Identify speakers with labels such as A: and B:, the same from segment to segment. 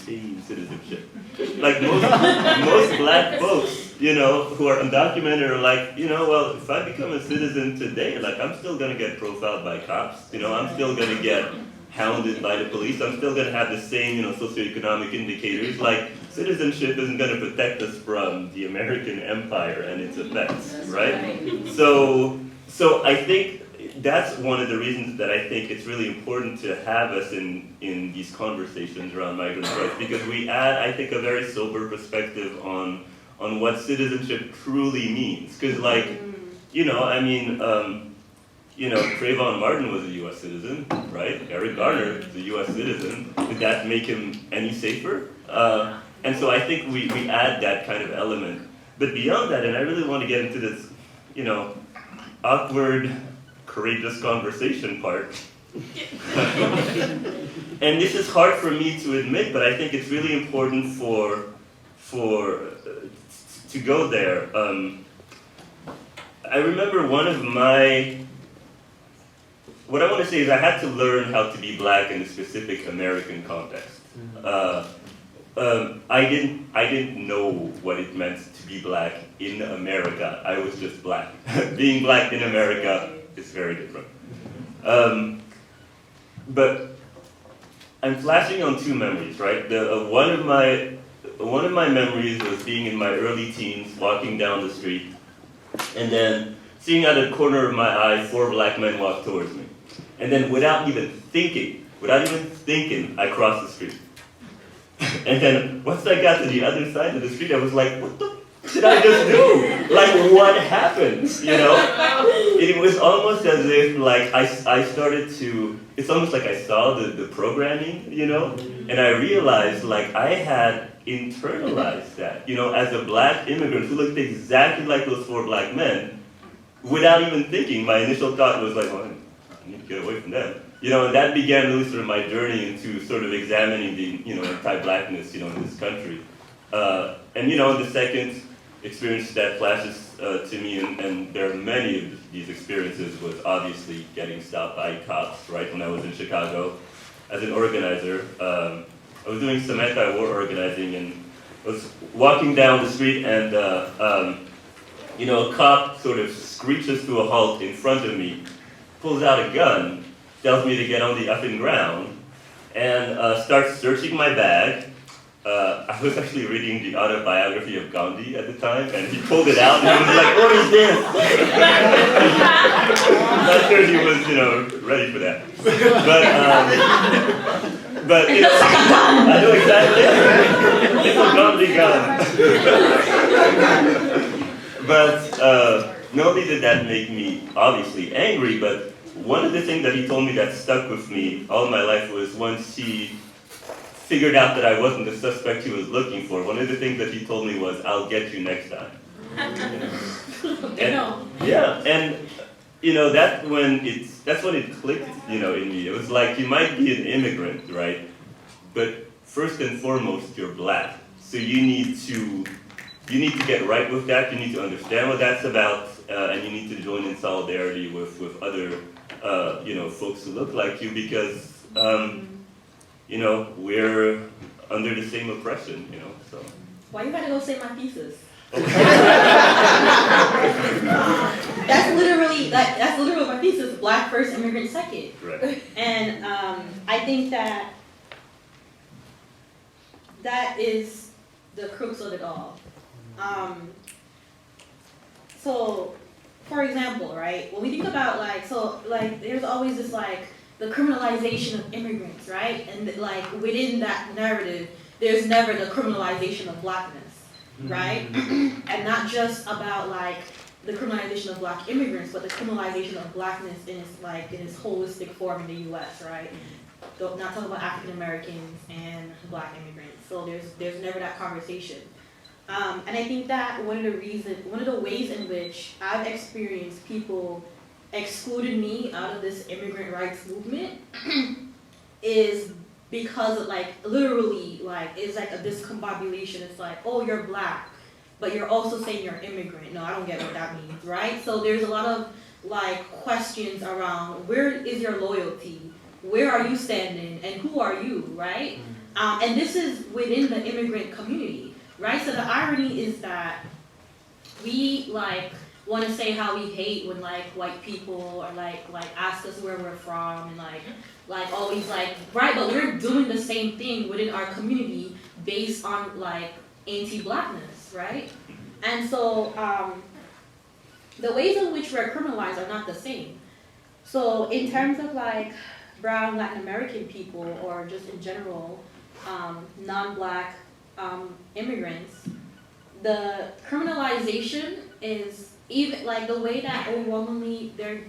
A: obtain citizenship. Like most black folks, who are undocumented are like, well, if I become a citizen today, like I'm still gonna get profiled by cops, I'm still gonna get hounded by the police, I'm still gonna have the same, socioeconomic indicators. Like citizenship isn't gonna protect us from the American empire and its effects, right? So I think that's one of the reasons that I think it's really important to have us in these conversations around migrant rights, because we add, I think, a very sober perspective on what citizenship truly means. Because, Trayvon Martin was a U.S. citizen, right? Eric Garner is a U.S. citizen. Did that make him any safer? And so I think we add that kind of element. But beyond that, and I really want to get into this, awkward, courageous conversation part. And this is hard for me to admit, but I think it's really important to go there. I remember what I want to say is I had to learn how to be black in a specific American context. I didn't know what it meant to be black in America. I was just black. Being black in America is very different. But I'm flashing on two memories, right? One of my memories was being in my early teens, walking down the street, and then seeing out of the corner of my eye 4 black men walk towards me. And then without even thinking, I crossed the street. And then once I got to the other side of the street, I was like, what the did I just do? Like, what happened? It was almost as if, like, I started to, it's almost like I saw the programming, and I realized, like, I had internalized that, as a black immigrant who looked exactly like those 4 black men, without even thinking. My initial thought was like, well, I need to get away from them. And that began really sort of my journey into sort of examining the, anti-blackness, in this country. And, the second experience that flashes to me, and there are many of these experiences, was obviously getting stopped by cops, right, when I was in Chicago. As an organizer, I was doing some anti-war organizing, and I was walking down the street, and, a cop sort of screeches to a halt in front of me, pulls out a gun, tells me to get on the effing ground, and starts searching my bag. I was actually reading the autobiography of Gandhi at the time, and he pulled it out, and he was like, what is this? I'm not sure he was, ready for that. But I know exactly. It's a Gandhi gun. But not only did that make me obviously angry, but one of the things that he told me that stuck with me all my life was once he figured out that I wasn't the suspect he was looking for, one of the things that he told me was, I'll get you next time. Yeah, and that's when it clicked, in me. It was like, you might be an immigrant, right? But first and foremost, you're black. So you need to get right with that, you need to understand what that's about, and you need to join in solidarity with other folks who look like you, because we're under the same oppression, so.
B: Why you gotta go say my thesis? That's literally my thesis, black first, immigrant second.
A: Right.
B: And I think that is the crux of it all. So, for example, right, when we think about there's always this the criminalization of immigrants, right? And within that narrative, there's never the criminalization of blackness, right? And not just about the criminalization of black immigrants, but the criminalization of blackness in its holistic form in the U.S., right? Not talking about African Americans and black immigrants. So there's never that conversation. And I think that one of the ways in which I've experienced people excluded me out of this immigrant rights movement is because of literally it's a discombobulation. It's oh, you're black, but you're also saying you're immigrant. No, I don't get what that means, right? So there's a lot of questions around where is your loyalty? Where are you standing? And who are you, right? And this is within the immigrant community, right? So the irony is that we like want to say how we hate when like white people are like ask us where we're from and like always like right, but we're doing the same thing within our community based on like anti-blackness, right? And so the ways in which we're criminalized are not the same. So in terms of like brown Latin American people or just in general non-black immigrants, the criminalization is even like the way that overwhelmingly they're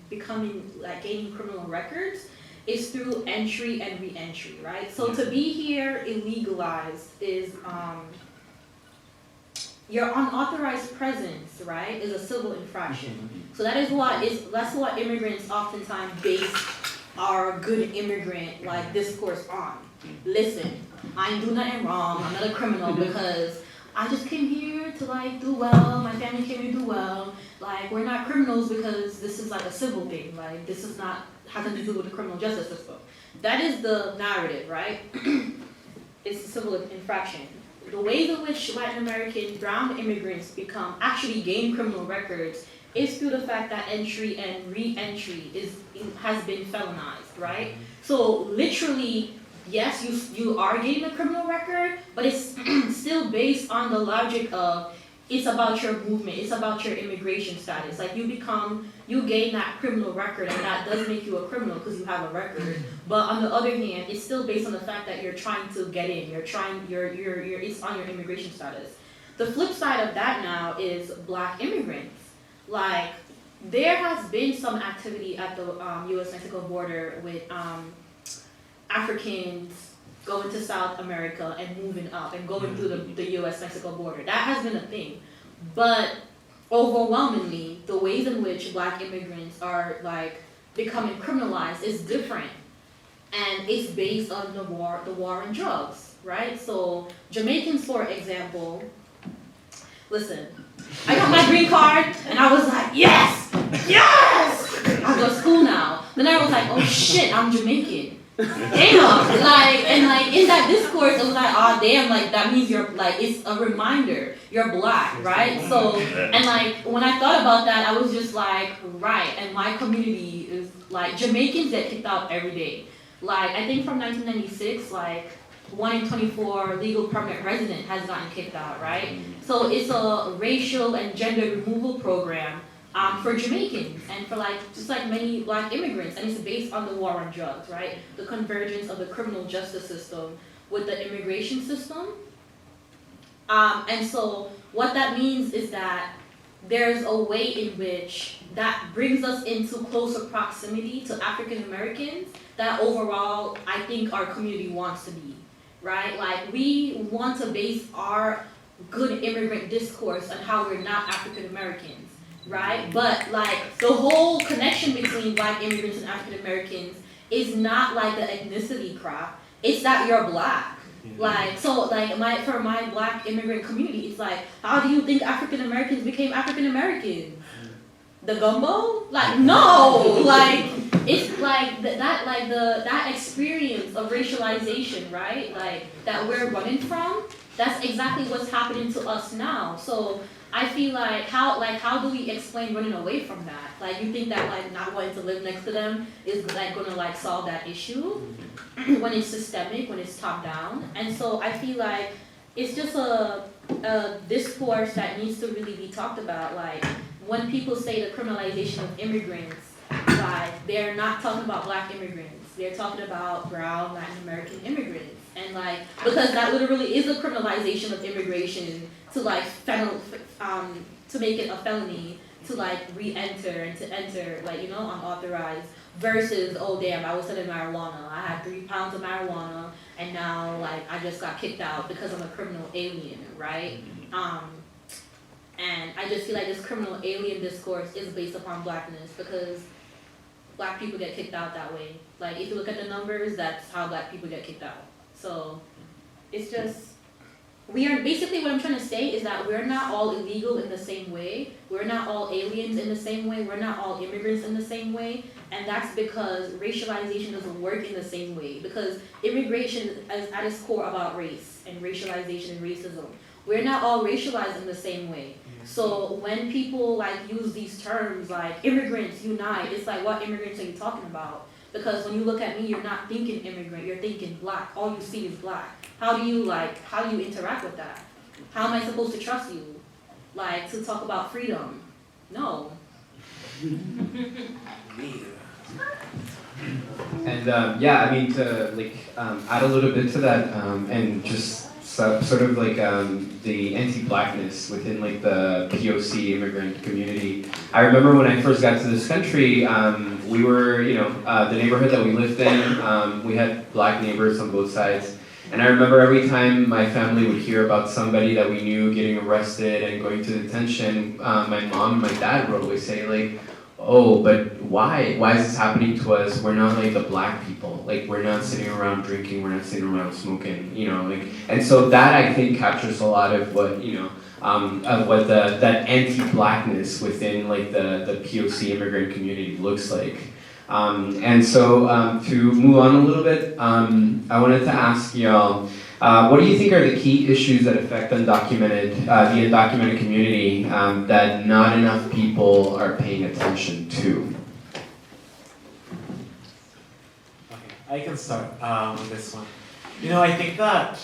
B: becoming like gaining criminal records is through entry and re-entry, right? So to be here illegalized is your unauthorized presence, right, is a civil infraction. So that's what immigrants oftentimes base our good immigrant like discourse on. Listen, I ain't do nothing wrong, I'm not a criminal because I just came here to like do well, my family came here to do well. Like we're not criminals because this is like a civil thing. Like this is not having to do with the criminal justice system. That is the narrative, right? It's a civil infraction. The ways in which Latin American brown immigrants actually gain criminal records is through the fact that entry and re-entry has been felonized, right? So literally, yes, you are getting a criminal record, but it's still based on the logic of it's about your movement, it's about your immigration status. Like you gain that criminal record and that does make you a criminal because you have a record. But on the other hand, it's still based on the fact that you're trying to get in, it's on your immigration status. The flip side of that now is black immigrants. Like there has been some activity at the US-Mexico border with Africans going to South America and moving up and going through the US-Mexico border. That has been a thing. But overwhelmingly, the ways in which black immigrants are like becoming criminalized is different. And it's based on the war on drugs, right? So Jamaicans, for example, listen, I got my green card and I was like, yes! I go to school now. Then I was like, oh shit, I'm Jamaican. Damn, like in that discourse, it was like, oh damn, like that means you're like it's a reminder you're black, right? So and like when I thought about that, I was just like, right. And my community is like Jamaicans get kicked out every day. Like I think from 1996, like 1 in 24 legal permanent resident has gotten kicked out, right? So it's a racial and gender removal program. For Jamaicans and for like just like many black immigrants, and it's based on the war on drugs, right? The convergence of the criminal justice system with the immigration system. And so what that means is that there's a way in which that brings us into closer proximity to African Americans that overall I think our community wants to be, right? Like we want to base our good immigrant discourse on how we're not African Americans. Right? But like the whole connection between black immigrants and African Americans is not like the ethnicity crap. It's that you're black. Like so like for my black immigrant community, it's like, how do you think African Americans became African Americans? The gumbo? Like no! Like it's like that experience of racialization, right? Like that we're running from, that's exactly what's happening to us now. So I feel like how do we explain running away from that? Like you think that like not wanting to live next to them is like gonna like solve that issue when it's systemic, when it's top down. And so I feel like it's just a discourse that needs to really be talked about. Like when people say the criminalization of immigrants, like they're not talking about black immigrants. They're talking about brown Latin American immigrants. And like because that literally is a criminalization of immigration to like to make it a felony to like re-enter and to enter like unauthorized versus oh damn I was selling marijuana, I had 3 pounds of marijuana and now like I just got kicked out because I'm a criminal alien, right? And I just feel like this criminal alien discourse is based upon blackness because black people get kicked out that way. Like if you look at the numbers, that's how black people get kicked out. So it's just we are basically what I'm trying to say is that we're not all illegal in the same way. We're not all aliens in the same way. We're not all immigrants in the same way. And that's because racialization doesn't work in the same way. Because immigration is at its core about race and racialization and racism. We're not all racialized in the same way. So when people like use these terms like immigrants unite, it's like, what immigrants are you talking about? Because when you look at me, you're not thinking immigrant, you're thinking black. All you see is black. How do you interact with that? How am I supposed to trust you? Like, to talk about freedom? No.
C: And yeah, I mean, to like add a little bit to that, and just sort of like the anti-blackness within like the POC immigrant community. I remember when I first got to this country, we were, the neighborhood that we lived in, we had black neighbors on both sides. And I remember every time my family would hear about somebody that we knew getting arrested and going to detention, my mom and my dad would always say like, oh, but why? Why is this happening to us? We're not like the black people. Like, we're not sitting around drinking, we're not sitting around smoking, and so that I think captures a lot of what, of what that anti-blackness within like the POC immigrant community looks like. And so to move on a little bit, I wanted to ask y'all, what do you think are the key issues that affect the undocumented community that not enough people are paying attention to?
D: Okay, I can start with this one. I think that,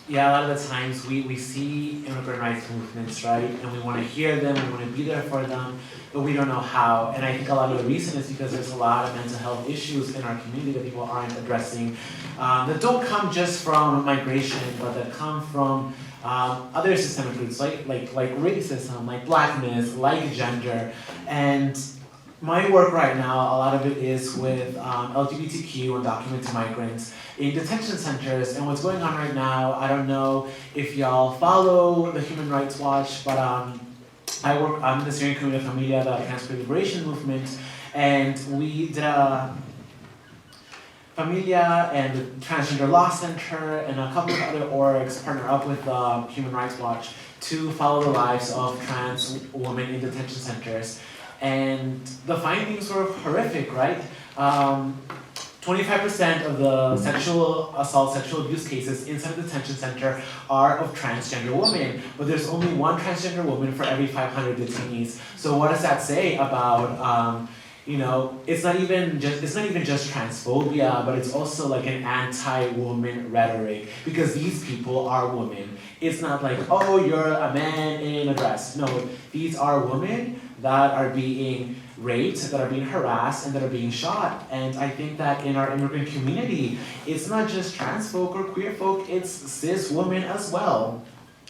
D: a lot of the times we see immigrant rights movements, right? And we want to hear them, we want to be there for them, but we don't know how. And I think a lot of the reason is because there's a lot of mental health issues in our community that people aren't addressing, that don't come just from migration, but that come from other systemic roots, like racism, like blackness, like gender. And my work right now, a lot of it is with LGBTQ undocumented migrants in detention centers. And what's going on right now, I don't know if y'all follow the Human Rights Watch, but I'm in the steering committee of Familia, the Trans Liberation Movement, and we did a Familia and the Transgender Law Center and a couple of other orgs partner up with Human Rights Watch to follow the lives of trans women in detention centers. And the findings were horrific, right? 25% of the sexual assault, sexual abuse cases inside the detention center are of transgender women, but there's only one transgender woman for every 500 detainees. So what does that say about, it's not even just transphobia, but it's also like an anti-woman rhetoric, because these people are women. It's not like, oh, you're a man in a dress. No, these are women that are being raped, that are being harassed, and that are being shot. And I think that in our immigrant community, it's not just trans folk or queer folk, it's cis women as well.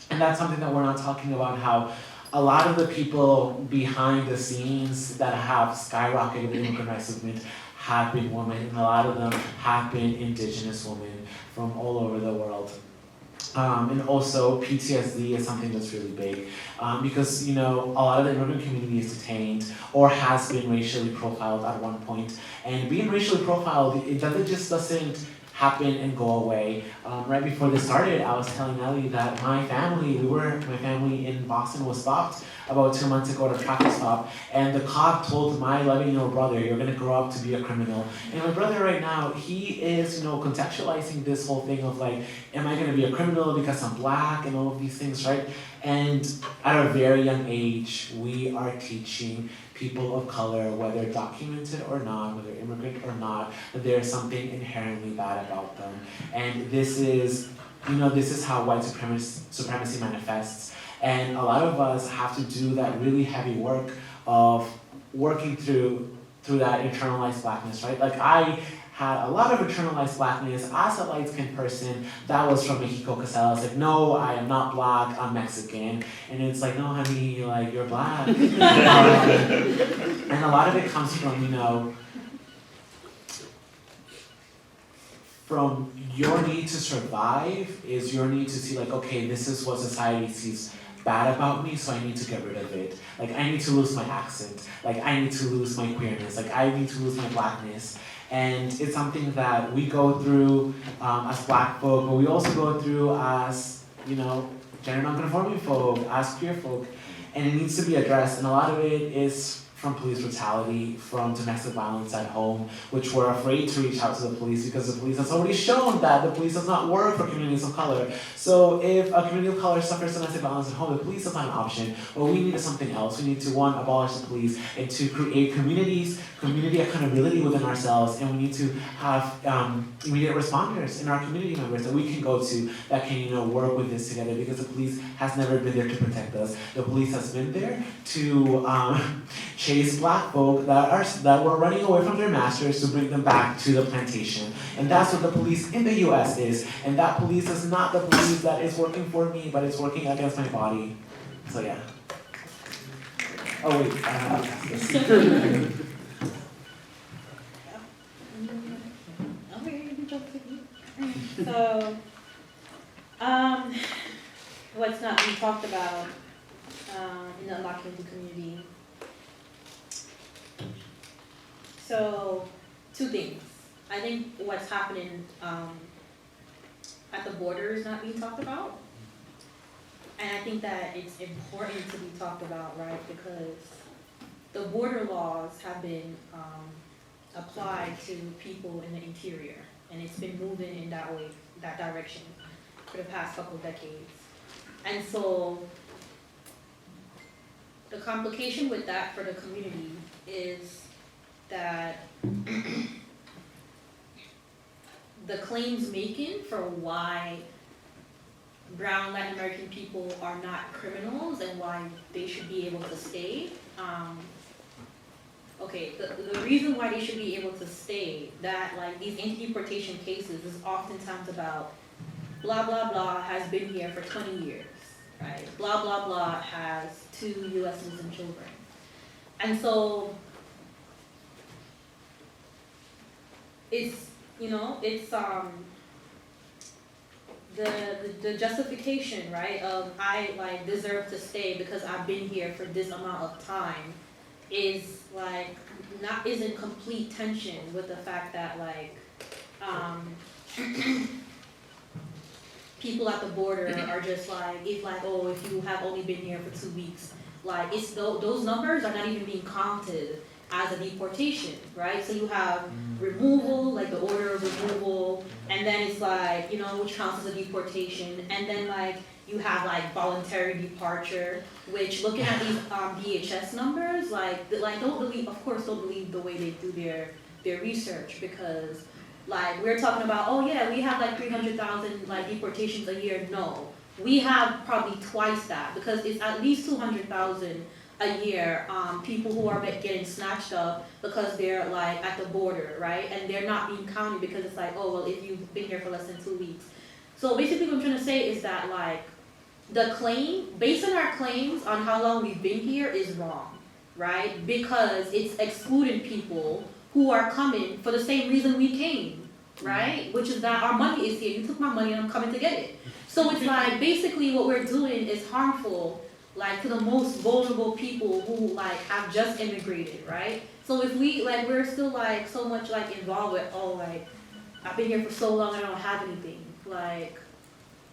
D: And that's something that we're not talking about, how a lot of the people behind the scenes that have skyrocketed the immigrant rights movement have been women, and a lot of them have been indigenous women from all over the world. And also PTSD is something that's really big, because a lot of the immigrant community is detained or has been racially profiled at one point. And being racially profiled, it just doesn't happen and go away. Right before this started, I was telling Ellie that my family in Boston was stopped about 2 months ago at a traffic stop, and the cop told my 11-year-old brother, "You're gonna grow up to be a criminal." And my brother right now, he is, contextualizing this whole thing of like, am I gonna be a criminal because I'm black and all of these things, right? And at a very young age, we are teaching people of color, whether documented or not, whether immigrant or not, that there is something inherently bad about them. And this is how white supremacy manifests. And a lot of us have to do that really heavy work of working through that internalized blackness, right? Like I had a lot of internalized blackness as a light-skinned person that was from Mexico, because I was like, no, I am not black, I'm Mexican. And it's like, no, honey, like, you're black. And a lot of it comes from, from your need to survive is your need to see like, okay, this is what society sees bad about me, so I need to get rid of it. Like, I need to lose my accent. Like, I need to lose my queerness. Like, I need to lose my blackness. And it's something that we go through as black folk, but we also go through as gender non-conforming folk, as queer folk, and it needs to be addressed. And a lot of it is from police brutality, from domestic violence at home, which we're afraid to reach out to the police because the police has already shown that the police does not work for communities of color. So if a community of color suffers domestic violence at home, the police is not an option. What we need is something else. We need to, one, abolish the police, and to create community accountability within ourselves, and we need to have immediate responders in our community members that we can go to that can, work with this together, because the police has never been there to protect us. The police has been there to chase black folk that were running away from their masters to bring them back to the plantation. And that's what the police in the US is. And that police is not the police that is working for me, but it's working against my body. So yeah. Oh wait, I have to ask this.
B: So, what's not being talked about in the undocumented community? So, two things. I think what's happening at the border is not being talked about. And I think that it's important to be talked about, right? Because the border laws have been applied to people in the interior. And it's been moving in that direction for the past couple of decades. And so the complication with that for the community is that the claims making for why brown Latin American people are not criminals and why they should be able to stay. The reason why they should be able to stay, that like these anti-deportation cases is oftentimes about blah, blah, blah has been here for 20 years, right? Blah, blah, blah has 2 US citizen children. And so it's, the justification, right, of I like deserve to stay because I've been here for this amount of time is like is in complete tension with the fact that like people at the border are just like if you have only been here for 2 weeks, like it's those numbers are not even being counted as a deportation, right? So you have removal, like the order of removal, and then it's like, which counts as a deportation, and then like you have like voluntary departure, which looking at these DHS numbers, don't believe the way they do their research, because like we're talking about, oh yeah, we have like 300,000 like deportations a year. No, we have probably twice that, because it's at least 200,000 a year, people who are getting snatched up because they're like at the border, right? And they're not being counted because it's like, oh well, if you've been here for less than 2 weeks. So basically what I'm trying to say is that like the claim, based on our claims on how long we've been here is wrong, right? Because it's excluding people who are coming for the same reason we came, right? Which is that our money is here. You took my money and I'm coming to get it. So it's like basically what we're doing is harmful like to the most vulnerable people who like have just immigrated, right? So if we're still like so much like involved with, oh like I've been here for so long I don't have anything, like,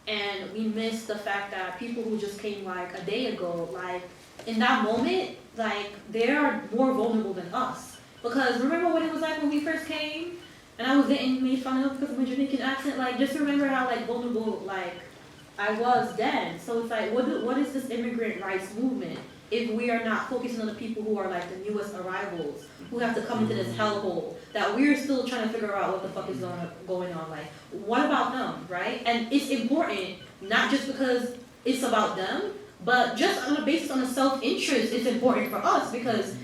B: and we miss the fact that people who just came like a day ago, like in that moment, like they are more vulnerable than us. Because remember what it was like when we first came and I was getting made fun of because of my Jamaican accent, like just remember how like vulnerable like I was then. So it's like, what is this immigrant rights movement if we are not focusing on the people who are like the newest arrivals, who have to come into this hellhole that we're still trying to figure out what the fuck is going on? Like, what about them, right? And it's important, not just because it's about them, but just on the basis on the self-interest, it's important for us because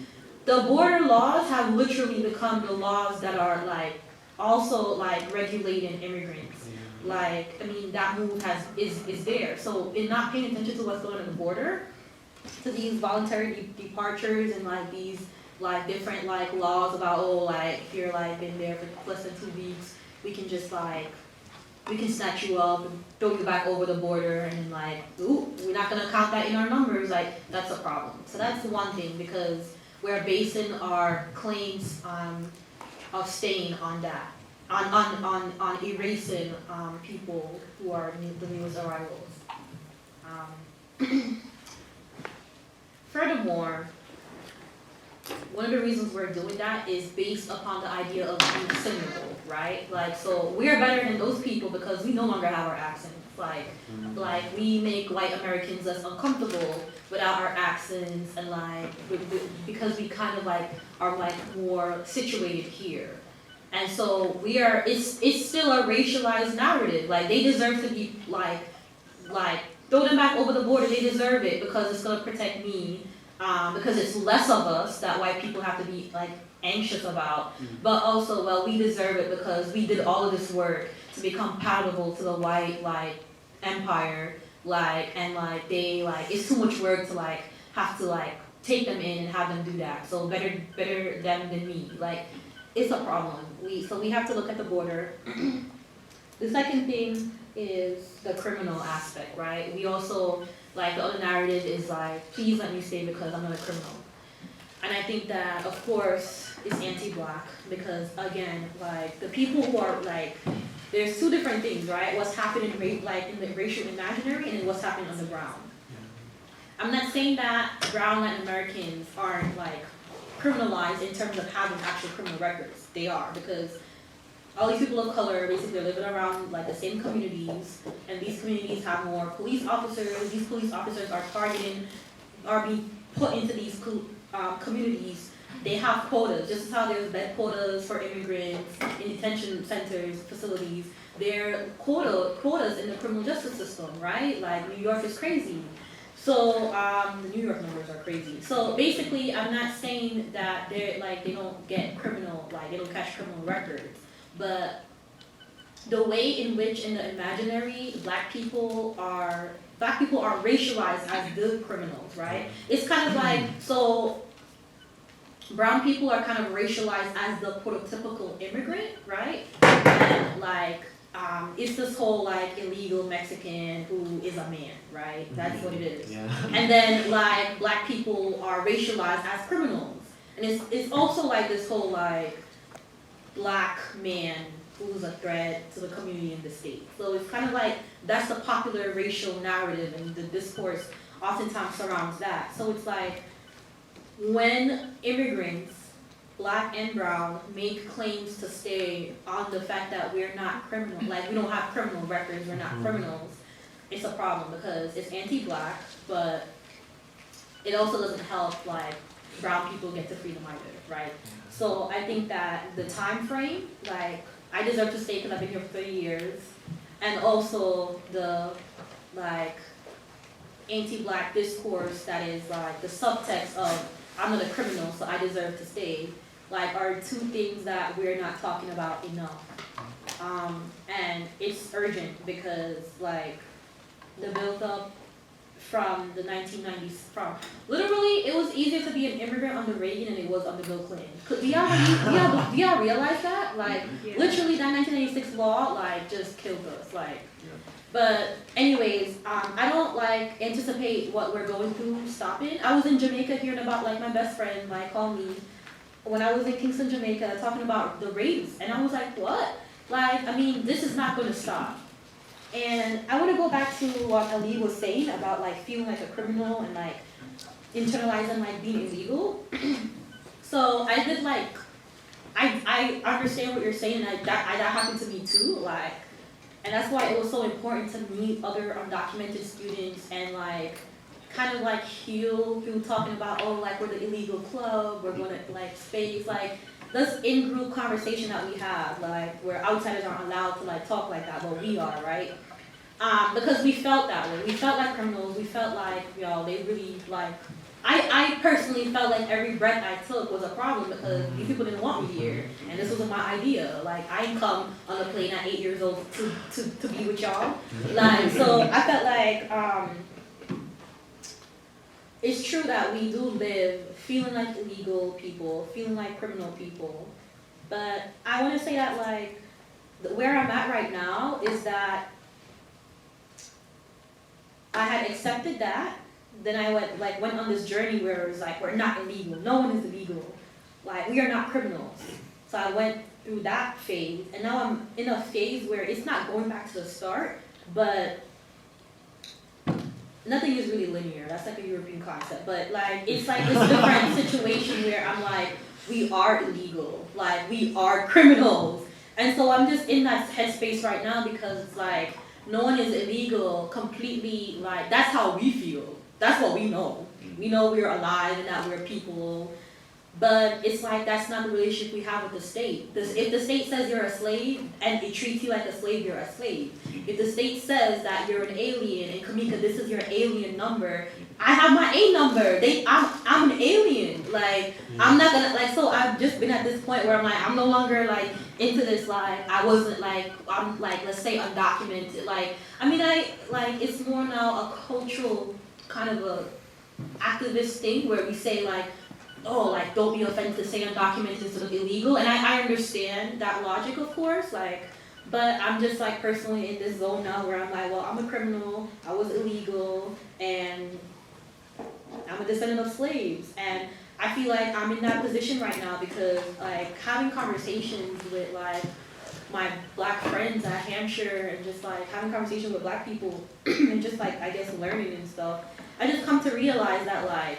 B: the border laws have literally become the laws that are like also like regulating immigrants. Like, I mean, that move is there. So in not paying attention to what's going on at the border, to these voluntary departures and like these like different like laws about, oh, like if you're like been there for less than 2 weeks, we can just like, we can snatch you up and throw you back over the border and then like, ooh, we're not gonna count that in our numbers, like that's a problem. So that's one thing, because we're basing our claims of staying on that. On erasing people who are the newest arrivals. Furthermore, one of the reasons we're doing that is based upon the idea of being assimilable, right? Like, so we are better than those people because we no longer have our accents. Like we make white Americans less uncomfortable without our accents, and like because we kind of like are like more situated here. And so it's still a racialized narrative. Like they deserve to be like throw them back over the border. They deserve it because it's gonna protect me. Because it's less of us that white people have to be like anxious about. But also, well, we deserve it because we did all of this work to become palatable to the white like empire. And they it's too much work to have to take them in and have them do that. So better them than me. Like it's a problem. So we have to look at the border. The second thing is the criminal aspect, right? We also the other narrative is please let me stay because I'm not a criminal. And I think that of course it's anti-black because again, the people who are there's two different things, right? What's happening in the racial imaginary and then what's happening on the ground. I'm not saying that brown Latin Americans aren't criminalized in terms of having actual criminal records. They are, because all these people of color basically are living around the same communities, and these communities have more police officers. These police officers are being put into these communities. They have quotas, just as how there's bed quotas for immigrants in detention centers, facilities. There are quotas in the criminal justice system, right? New York is crazy. So the New York numbers are crazy. So basically, I'm not saying that they don't get criminal, they don't catch criminal records, but the way in which in the imaginary black people are racialized as the criminals, right? It's kind of so brown people are kind of racialized as the prototypical immigrant, right? And it's this whole illegal Mexican who is a man, right? That's what it is.
D: Yeah.
B: And then black people are racialized as criminals. And it's also this whole black man who's a threat to the community in the state. So it's kind of that's the popular racial narrative, and the discourse oftentimes surrounds that. So it's when immigrants, black and brown, make claims to stay on the fact that we're not criminal, we don't have criminal records, we're not criminals, it's a problem because it's anti-black, but it also doesn't help brown people get to freedom either, right? So I think that the time frame, I deserve to stay because I've been here for 30 years, and also the anti-black discourse that is the subtext of I'm not a criminal, so I deserve to stay, are two things that we're not talking about enough. And it's urgent because the build-up from the 1990s, literally it was easier to be an immigrant under Reagan than it was under Bill Clinton. Do y'all realize that? Literally that 1996 law just killed us. But anyways, I don't anticipate what we're going through stopping. I was in Jamaica hearing about my best friend called me when I was in Kingston, Jamaica, talking about the rapes, and I was what? I mean, this is not going to stop. And I want to go back to what Ali was saying about feeling like a criminal and internalizing being illegal. So I did I understand what you're saying, and that happened to me too. And that's why it was so important to meet other undocumented students and kind of heal through talking about, oh, we're the illegal club, we're going to space, this in-group conversation that we have, where outsiders aren't allowed to talk like that, but we are, right? Because we felt that way. We felt like criminals. We felt they really I personally felt every breath I took was a problem because these people didn't want me here, and this wasn't my idea. I didn't come on a plane at 8 years old to be with y'all. So I felt it's true that we do live feeling like illegal people, feeling like criminal people, but I want to say that where I'm at right now is that I had accepted that. Then I went on this journey where it was we're not illegal. No one is illegal. We are not criminals. So I went through that phase, and now I'm in a phase where it's not going back to the start, but nothing is really linear. That's like a European concept. But like it's like this different situation where I'm like, we are illegal, like we are criminals. And so I'm just in that headspace right now because it's like no one is illegal completely, like that's how we feel. That's what we know. We know we're alive and that we're people. But it's like that's not the relationship we have with the state. If the state says you're a slave and it treats you like a slave, you're a slave. If the state says that you're an alien and Kamika, this is your alien number, I have my A number. I'm an alien. Like I'm not gonna like. So I've just been at this point where I'm like I'm no longer like into this. Like I wasn't like I'm like let's say undocumented. Like I mean I like it's more now a cultural kind of a activist thing where we say like. Oh, like, don't be offended to say undocumented instead of illegal. And I understand that logic, of course, like, but I'm just, like, personally in this zone now where I'm like, well, I'm a criminal, I was illegal, and I'm a descendant of slaves. And I feel like I'm in that position right now because, like, having conversations with, like, my black friends at Hampshire and just, like, having conversations with black people and just, like, I guess learning and stuff, I just come to realize that, like,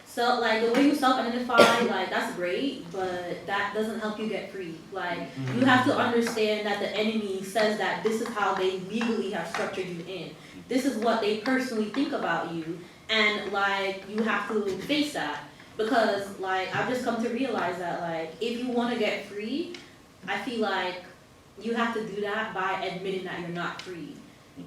B: so, like, the way you self-identify, like, that's great, but that doesn't help you get free. Like, you have to understand that the enemy says that this is how they legally have structured you in. This is what they personally think about you, and, like, you have to face that. Because, like, I've just come to realize that, like, if you want to get free, I feel like you have to do that by admitting that you're not free.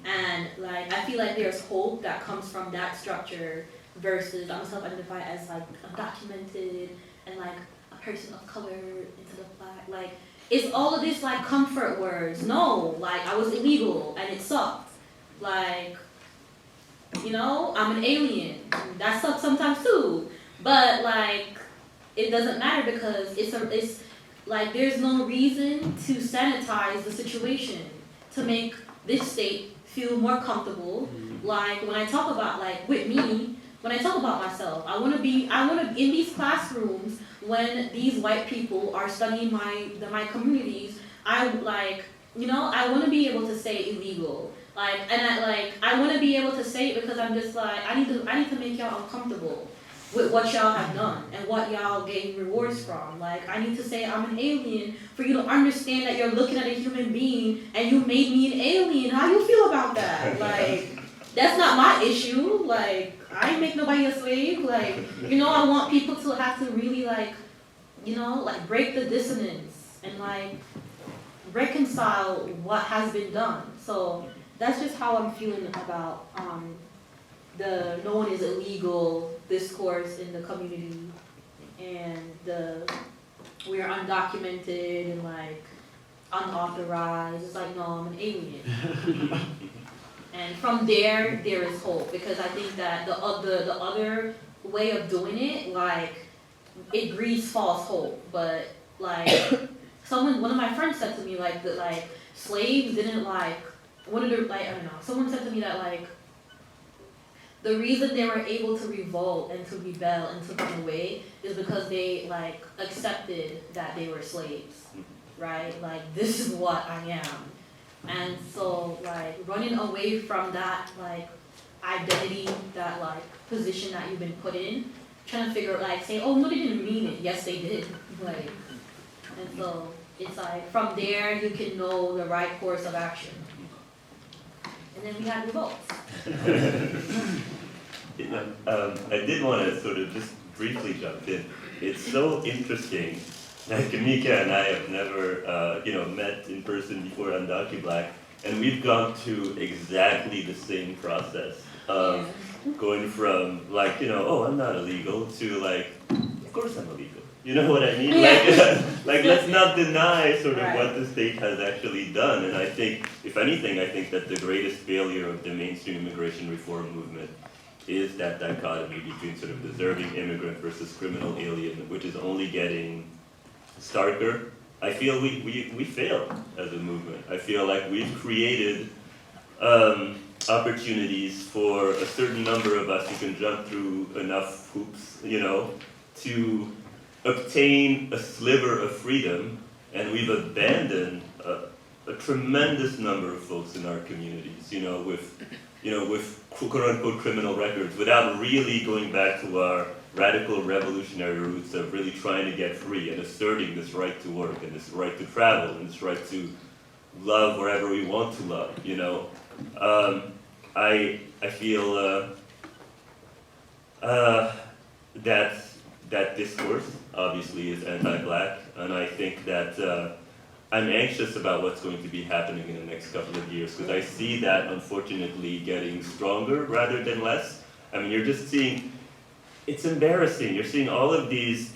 B: And, like, I feel like there's hope that comes from that structure versus I'm self-identified as like undocumented and like a person of color instead of black. Like it's all of this like comfort words. No, like I was illegal and it sucked. Like, you know, I'm an alien. That sucks sometimes too. But like it doesn't matter because it's like there's no reason to sanitize the situation to make this state feel more comfortable. Like when I talk about like with me. When I talk about myself, I want to in these classrooms when these white people are studying my communities, I like, you know, I want to be able to say illegal. Like, and I want to be able to say it because I'm just like, I need to make y'all uncomfortable with what y'all have done and what y'all gain rewards from. Like, I need to say I'm an alien for you to understand that you're looking at a human being and you made me an alien. How you feel about that? Like, that's not my issue. Like, I ain't make nobody a slave. Like, you know, I want people to have to really like, you know, like break the dissonance and like reconcile what has been done. So that's just how I'm feeling about the no one is illegal discourse in the community and the we're undocumented and like unauthorized. It's like, no, I'm an alien. And from there is hope because I think that the other way of doing it, like, it breeds false hope. But like, one of my friends said to me like that like slaves didn't like I don't know. Someone said to me that like the reason they were able to revolt and to rebel and to run away is because they like accepted that they were slaves, right? Like this is what I am. And so, like, running away from that, like, identity, that, like, position that you've been put in, trying to figure, like, say, oh, no, they didn't mean it. Yes, they did. Like, and so, it's like, from there, you can know the right course of action. And then we had revolts.
A: I did want to sort of just briefly jump in. It's so interesting. Kamika and I have never, met in person before UndocuBlack, and we've gone through exactly the same process of going from like, oh, I'm not illegal to like, of course I'm illegal. You know what I mean?
B: Yeah.
A: Like let's not deny sort of
B: Right.
A: what the state has actually done. And I think, if anything, I think that the greatest failure of the mainstream immigration reform movement is that dichotomy between sort of deserving immigrant versus criminal alien, which is only getting starker. I feel we failed as a movement. I feel like we've created opportunities for a certain number of us who can jump through enough hoops, to obtain a sliver of freedom, and we've abandoned a a tremendous number of folks in our communities, with quote-unquote criminal records, without really going back to our radical revolutionary roots of really trying to get free and asserting this right to work and this right to travel and this right to love wherever we want to love, I feel that discourse obviously is anti-black, and I think that I'm anxious about what's going to be happening in the next couple of years, because I see that unfortunately getting stronger rather than less. I mean, you're just seeing, it's embarrassing. You're seeing all of these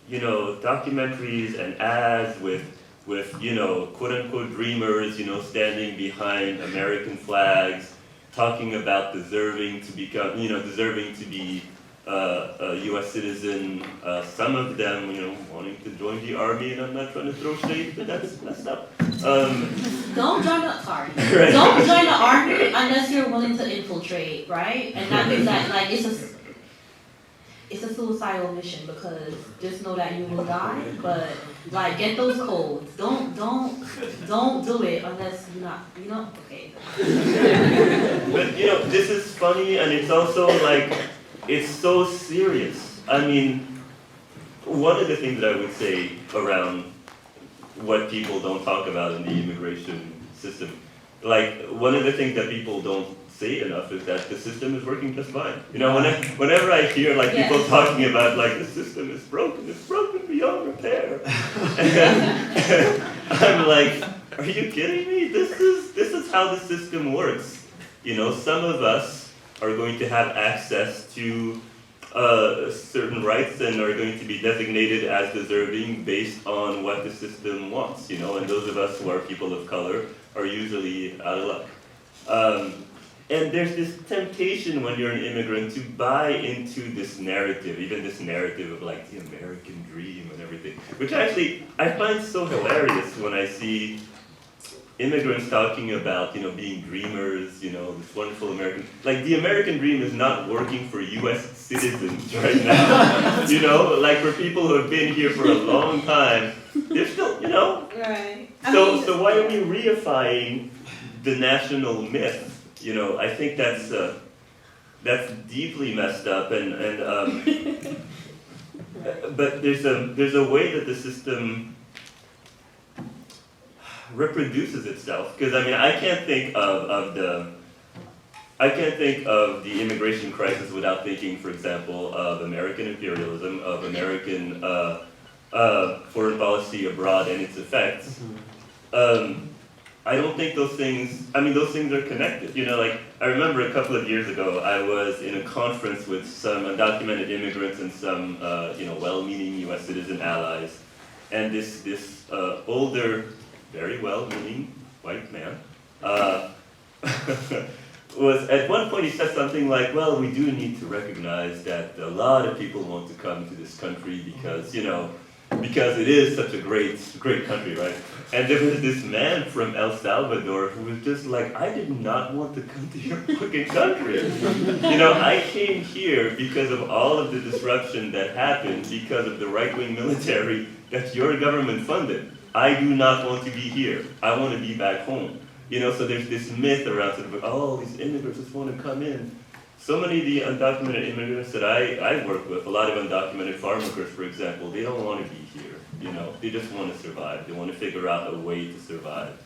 A: documentaries and ads with quote-unquote dreamers, standing behind American flags, talking about deserving to be a U.S. citizen, some of them, wanting to join the army, and I'm not trying to throw shade, but that's messed up.
B: Don't join the sorry.
A: Right.
B: Don't join the army unless you're willing to infiltrate, right? And that means that like it's a suicidal mission, because just know that you will die. But like, get those codes. Don't do it unless you're not okay.
A: But this is funny, and it's also like, it's so serious. I mean, one of the things that I would say around what people don't talk about in the immigration system, like one of the things that people don't say enough is that the system is working just fine. Whenever I hear like people talking about like the system is broken, it's broken beyond repair. I'm like, are you kidding me? This is how the system works. Some of us are going to have access to certain rights and are going to be designated as deserving based on what the system wants, and those of us who are people of color are usually out of luck. And there's this temptation when you're an immigrant to buy into this narrative, even this narrative of like the American dream and everything, which actually I find so hilarious when I see immigrants talking about, being dreamers, this wonderful American, like the American dream is not working for U.S. citizens right now, like for people who have been here for a long time, they're still,
B: Right.
A: So why are we reifying the national myth? I think that's deeply messed up, and but there's a way that the system reproduces itself, because I mean I can't think of the immigration crisis without thinking, for example, of American imperialism, of American foreign policy abroad and its effects. I don't think those things are connected. Like I remember a couple of years ago, I was in a conference with some undocumented immigrants and some well-meaning U.S. citizen allies, and this older, very well-meaning white man was, at one point he said something like, well, we do need to recognize that a lot of people want to come to this country because it is such a great country, right? And there was this man from El Salvador who was just like, I did not want to come to your fucking country. I came here because of all of the disruption that happened because of the right-wing military that your government funded. I do not want to be here. I want to be back home. So there's this myth around sort of, oh, these immigrants just want to come in. So many of the undocumented immigrants that I work with, a lot of undocumented farm workers, for example, they don't want to be here. They just want to survive. They want to figure out a way to survive.